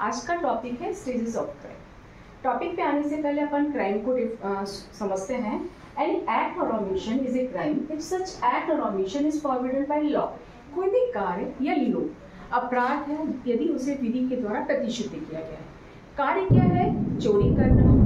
आज का टॉपिक है स्टेजेस ऑफ क्राइम। टॉपिक पे आने से पहले अपन क्राइम को समझते हैं। Any act or omission is a crime if such act or omission is forbidden by law. कोई भी कार्य या लोग अपराध है यदि उसे विधि के द्वारा प्रतिष्ठित किया गया है। कार्य क्या है? चोरी करना,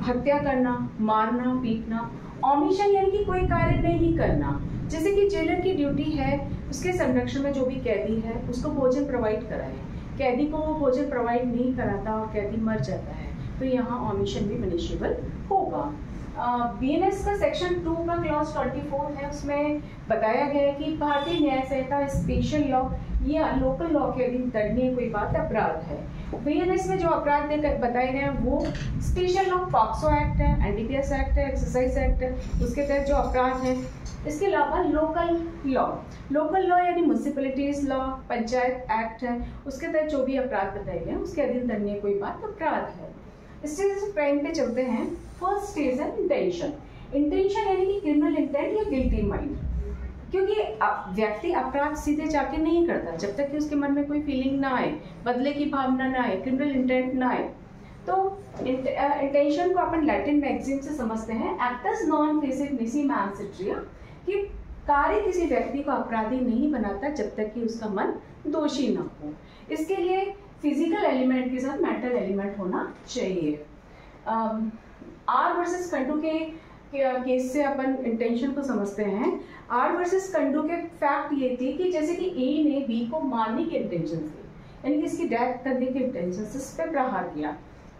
हत्या करना, मारना, पीटना। ओमिशन यानी कि कोई कार्य नहीं करना। जैसे कि जेलर की ड्यूटी है उसके संरक्षण में जो भी कैदी है उसको भोजन प्रोवाइड कराए। कैदी को वो भोजन प्रोवाइड नहीं कराता और कैदी मर जाता है तो यहाँ ओमिशन भी पनिशेबल होगा। बीएनएस का सेक्शन 2 का क्लॉज 24 है, उसमें बताया गया है कि भारतीय न्याय संहिता स्पेशल लॉ या लोकल लॉ के अधीन दंडनीय कोई बात अपराध है। बीएनएस में जो अपराध बताए गए हैं वो स्पेशल लॉ पॉक्सो एक्ट है, एनडीपीएस एक्ट है, एक्सरसाइज एक्ट है, उसके तहत जो अपराध है। इसके अलावा लोकल लॉ यानी म्युनिसिपैलिटीज लॉ, पंचायत एक्ट है, उसके तहत जो भी अपराध बताए गए हैं उसके अधीन दंडनीय कोई बात अपराध है। स्टेज ऑफ क्राइम पे चलते हैं। फर्स्ट स्टेज है इंटेंशन। इंटेंशन यानी कि क्रिमिनल इंटेंट या गिल्टी माइंड, क्योंकि व्यक्ति अपराध सीधे जाके नहीं करता जब तक कि उसके मन में कोई फीलिंग ना आए, बदले की भावना ना आए, क्रिमिनल इंटेंट ना आए। तो इंटेंशन को अपन लैटिन मैगजीन से समझते हैं एक्टस नॉन फेसिव निसी मैंसिट्रिया, कि कार्य किसी व्यक्ति को अपराधी नहीं बनाता जब तक कि उसका मन दोषी ना हो। इसके लिए फिजिकल एलिमेंट के साथ मेंटल एलिमेंट होना चाहिए। आर वर्सेस कंडू के केस से अपन इंटेंशन को समझते हैं। आर वर्सेस कंडू के फैक्ट ये थी कि जैसे कि ए ने बी को मारने के इंटेंशन से, यानी कि इसकी डेथ करने के इंटेंशन से इस पर प्रहार किया,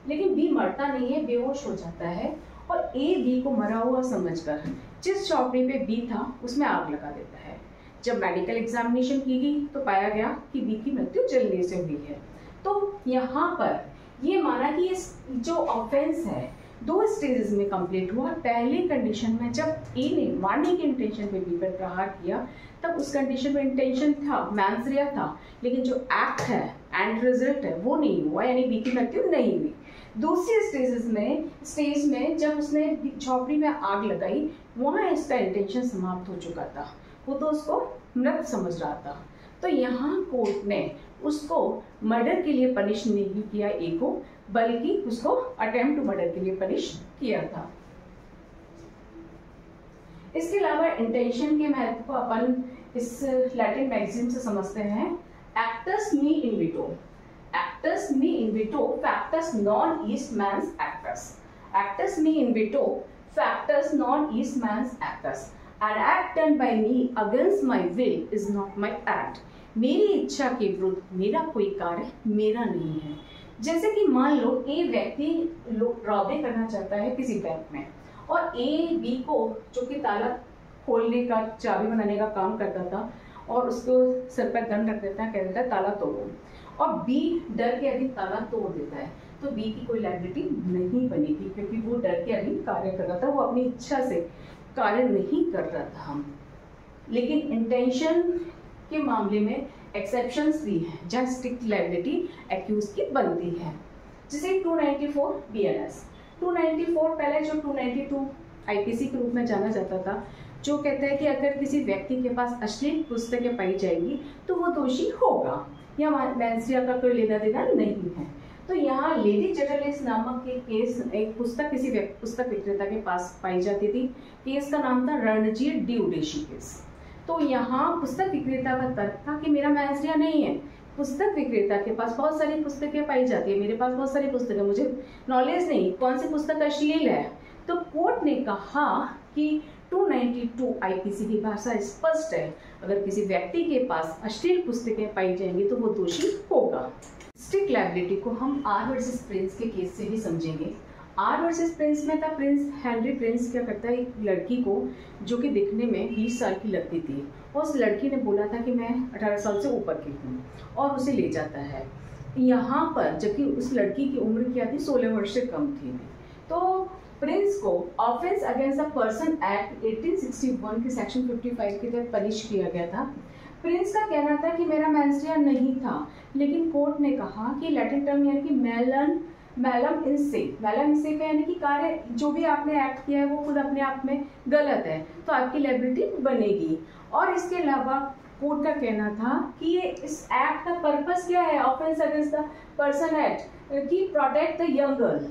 लेकिन बी मरता नहीं है, बेहोश हो जाता है और ए बी को मरा हुआ समझकर जिस चौपड़ी पे बी था उसमें आग लगा देता है। जब मेडिकल एग्जामिनेशन की गई तो पाया गया कि बी की मृत्यु जलने से हुई है। तो यहाँ पर ये माना कि इस जो ऑफेंस है 2 स्टेजेस में कंप्लीट हुआ। पहले कंडीशन में जब ए ने मारने के इंटेंशन पे बी पर प्रहार किया तब उस कंडीशन में इंटेंशन था, मैंसरिया था, लेकिन जो एक्ट है एंड रिजल्ट है वो नहीं हुआ, यानी बी की मृत्यु नहीं हुई। दूसरी स्टेज में जब उसने झोपड़ी में आग लगाई वहां इसका इंटेंशन समाप्त हो चुका था, वो तो उसको मृत समझ रहा था। तो यहाँ कोर्ट ने उसको मर्डर के लिए पनिश नहीं किया ए को, बल्कि उसको अटेम्प्ट टू मर्डर के लिए पनिश किया था। इसके अलावा इंटेंशन के महत्व को अपन इस लैटिन मैगजीन से समझते हैं। एक्टस मी इनविटो, एक्टस मी इनविटो फैक्टस नॉन ईस्ट मैंस एक्टस, एक्टस मी इनविटो फैक्टस नॉन ईस्ट मैंस एक्टस। An act done by me against my will is not my act. मेरी इच्छा के विरुद्ध मेरा कोई कार्य मेरा नहीं है। जैसे कि मान लो ए व्यक्ति रॉबरी करना चाहता है किसी बैंक में और ए बी को, जो कि ताला खोलने का, चाबी बनाने का काम करता था, और उसको सर पर गन रख देता है, कह देता है ताला तोड़ो, और बी डर के अधीन ताला तोड़ देता है, तो बी की कोई लायबिलिटी नहीं बनेगी क्योंकि वो डर के अधीन कार्य कर रहा था, वो अपनी इच्छा से कार्य नहीं कर रहा था। लेकिन इंटेंशन के मामले में एक्सेप्शंस भी हैं जहाँ स्ट्रिक्ट लायबिलिटी एक्यूज की बनती है। जैसे 294 बीएनएस, 294 पहले जो 292 आईपीसी के रूप में जाना जाता था, जो कहता है कि अगर किसी व्यक्ति के पास अश्लील पुस्तकें पाई जाएगी तो वो दोषी होगा, या मैंसरिया का कोई लेना देना नहीं है। तो यहाँ लेडी जर्नलिस्ट नामक एक केस, एक पुस्तक किसी पुस्तक विक्रेता के पास पाई जाती थी। केस का नाम था रणजीत डी उडेशी केस। तो यहाँ पुस्तक विक्रेता का तर्क था कि मेरा मैंसरिया नहीं है, पुस्तक विक्रेता के पास बहुत सारी पुस्तकें पाई जाती है, मेरे पास बहुत सारी पुस्तकें, मुझे नॉलेज नहीं कौन सी पुस्तक अश्लील है। तो कोर्ट ने कहा कि 292 आईपीसी की भाषा स्पष्ट है, अगर किसी व्यक्ति के पास अश्लील पुस्तकें पाई जाएंगी तो वो दोषी होगा। स्ट्रिक्ट लायबिलिटी को हम आर वर्सेस प्रिंस के केस से भी समझेंगे। आर वर्सेस प्रिंस में था, प्रिंस हेनरी प्रिंस क्या करता है, एक लड़की को जो कि दिखने में 20 साल की लगती थी, और उस लड़की ने बोला था कि मैं 18 साल से ऊपर की हूँ, और उसे ले जाता है यहाँ पर, जबकि उस लड़की की उम्र क्या थी, 16 वर्ष से कम थी। तो प्रिंस को offence against the person act 1861 के सेक्शन 55 के तहत पनिश किया गया था। प्रिंस का कहना था कि मेरा मैंसरिया नहीं था, लेकिन कोर्ट ने कहा कि लैटिन टर्म यानी कि मैलम इनसे का यानी कि कार्य जो भी आपने एक्ट किया है वो खुद अपने आप में गलत है, तो आपकी लायबिलिटी बनेगी। और इसके अलावा कोर्ट का कहना था कि ये इस एक्ट का पर्पस क्या है, offence against the person act कि प्रोटेक्ट द यंग गर्ल।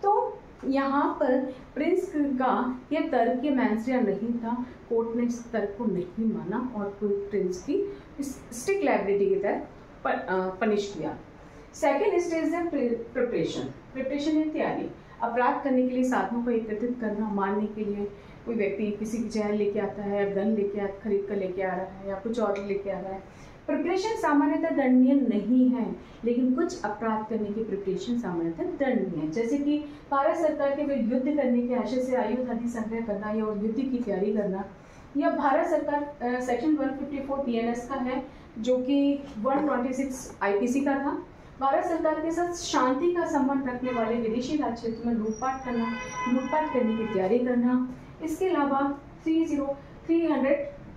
तो यहाँ पर प्रिंस का यह तर्क ये मैंसरिया नहीं था, कोर्ट ने इस तर्क को नहीं माना और प्रिंस की स्ट्रिक्ट लायबिलिटी की तरह पनिश किया। सेकेंड स्टेज है प्रिपरेशन। प्रिपरेशन है तैयारी, अपराध करने के लिए साधनों को एकत्रित करना, मारने के लिए कोई व्यक्ति किसी की जहर लेके आता है, गन लेके खरीद कर लेके आ रहा है या कुछ और लेके आ रहा है। प्रिपरेशन सामान्यतः दंडनीय नहीं है, लेकिन कुछ अपराध करने की प्रिपरेशन सामान्यतः दंडनीय है, जैसे कि भारत सरकार के विरुद्ध युद्ध करने के आशय से आयुध आदि संग्रह करना या युद्ध की तैयारी करना, या भारत सरकार सेक्शन 154 बीएनएस का है जो कि 126 आईपीसी का था। भारत सरकार के साथ शांति का संबंध रखने वाले विदेशी राज्य क्षेत्र में लूटपाट करने की तैयारी करना। इसके अलावा 300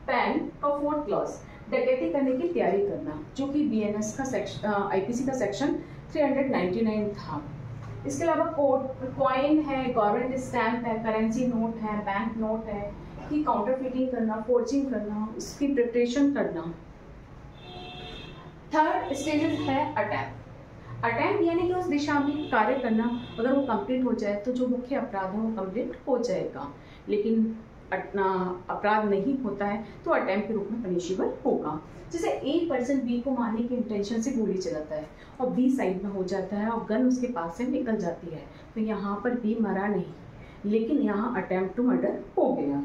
पैन का 4th क्लॉज डकैती करने की तैयारी करना, जो कि बीएनएस का सेक्शन आईपीसी का सेक्शन 399 था। इसके अलावा कॉइन है, गवर्नमेंट स्टैम्प है, करेंसी नोट है, बैंक नोट है कि काउंटरफीटिंग करना, फोर्जिंग करना, उसकी प्रिपरेशन करना। थर्ड स्टेज है अटेम्प्ट यानी कि उस दिशा में कार्य करना, अगर वो कंप्लीट हो जाए तो जो मुख्य अपराध है वो कंप्लीट हो जाएगा, लेकिन अपराध नहीं होता है तो अटेम्प्ट के रूप में पनिशेबल होगा। जैसे एक पर्सन बी को मारने की इंटेंशन से गोली चलाता है और बी साइड में हो जाता है और गन उसके पास से निकल जाती है, तो यहाँ पर बी मरा नहीं, लेकिन यहाँ अटेम्प्ट टू मर्डर हो गया।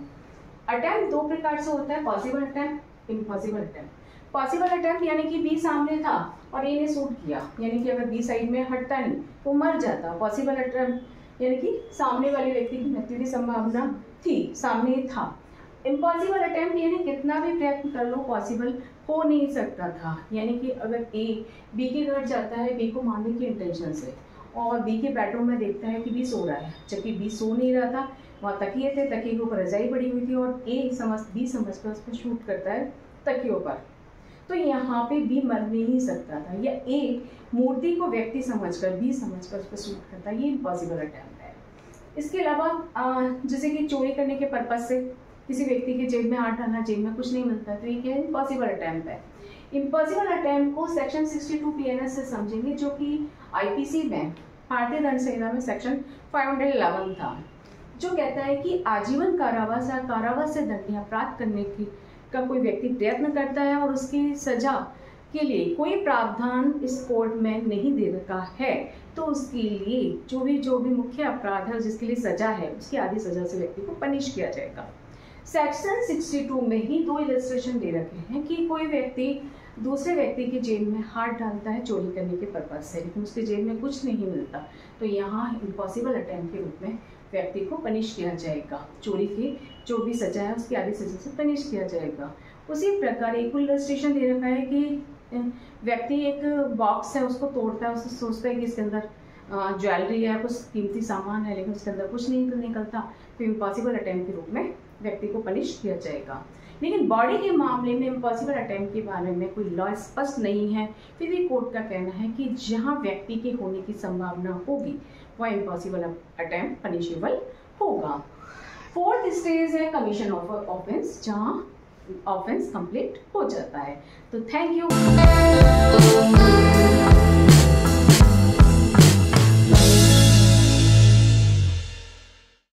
अटेम्प्ट दो प्रकार से होता है, possible attempt, impossible attempt. Possible attempt यानी कि बी सामने था और ए ने शूट किया, यानी कि अगर बी साइड में हटता नहीं तो मर जाता। पॉसिबल अटेम्प्ट यानी कि सामने वाले व्यक्ति की मृत्यु की संभावना थी, सामने था। इम्पॉसिबल अटेम्प्ट यानी कितना भी प्रयत्न कर लो पॉसिबल हो नहीं सकता था, यानी कि अगर ए बी के घर जाता है बी को मारने की इंटेंशन से और बी के बेडरूम में देखता है कि बी सो रहा है, जबकि बी सो नहीं रहा था, वहाँ तकिए थे, तकिए के ऊपर रजाई पड़ी हुई थी और बी समझकर उस पर शूट करता है तकियों पर, तो यहाँ पे बी मर नहीं सकता था। या ए मूर्ति को व्यक्ति समझकर बी समझकर उस पर शूट करता है, ये इम्पॉसिबल अटेम्प्ट है। इसके अलावा जैसे कि चोरी करने के पर्पज से किसी व्यक्ति के जेब में हाथ डालना, जेब में कुछ नहीं मिलता, तो ये क्या है, इम्पॉसिबल अटेम्प्ट है। इम्पॉसिबल अटेम्प्ट को सेक्शन 62 बीएनएस से समझेंगे, जो कि आईपीसी में भारतीय दंड संहिता में सेक्शन 511 था, जो कहता है कि आजीवन कारावास या कारावास से दंडनीय अपराध करने का कोई व्यक्ति प्रयत्न करता है और उसकी सजा के लिए कोई प्रावधान इस कोड में नहीं दे रखा है, तो उसके लिए जो भी मुख्य अपराध है जिसके लिए सजा है, उसकी आधी सजा से व्यक्ति को पनिश किया जाएगा। सेक्शन 62 में ही दो इलस्ट्रेशन दे रखे हैं कि कोई व्यक्ति दूसरे व्यक्ति की जेब में हाथ डालता है चोरी करने के पर्पज से, लेकिन उसके जेब में कुछ नहीं मिलता, तो यहाँ इम्पॉसिबल अटेम्प्ट के रूप में व्यक्ति को पनिश किया जाएगा। चोरी की जो भी सजा है उसकी आधी सजा से पनिश किया जाएगा। उसी प्रकार एक इलस्ट्रेशन दे रखा है कि व्यक्ति एक बॉक्स है उसको तोड़ता है, उसको सोचता है कि इसके अंदर ज्वेलरी है, कुछ कीमती सामान है, लेकिन उसके अंदर कुछ नहीं निकलता, तो इम्पॉसिबल अटेम्प्ट के रूप में व्यक्ति को पनिश किया जाएगा। लेकिन बॉडी के मामले में इम्पॉसिबल अटेम्प्ट के बारे में कोई लॉ स्पष्ट नहीं है, फिर भी कोर्ट का कहना है कि जहां व्यक्ति के होने की संभावना होगी वह इम्पॉसिबल अटेम्प्ट पनिशेबल होगा। फोर्थ स्टेज है कमीशन ऑफ ऑफेंस, जहां ऑफेंस कंप्लीट हो जाता है। तो थैंक यू।